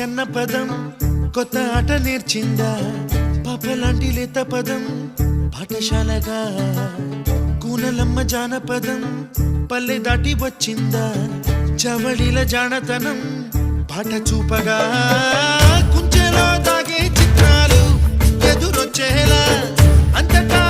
అన్న పదం కొత్త ఆట నేర్చిందా పాపలాంటి లేత పదం పాఠశాలగా కూనలమ్మ జానపదం పల్లె దాటి వచ్చిందా చవడిల జానతనం పాట చూపగా కుంచెలో దాగే చిత్రాలు ఎదురొచ్చేలా అంతటా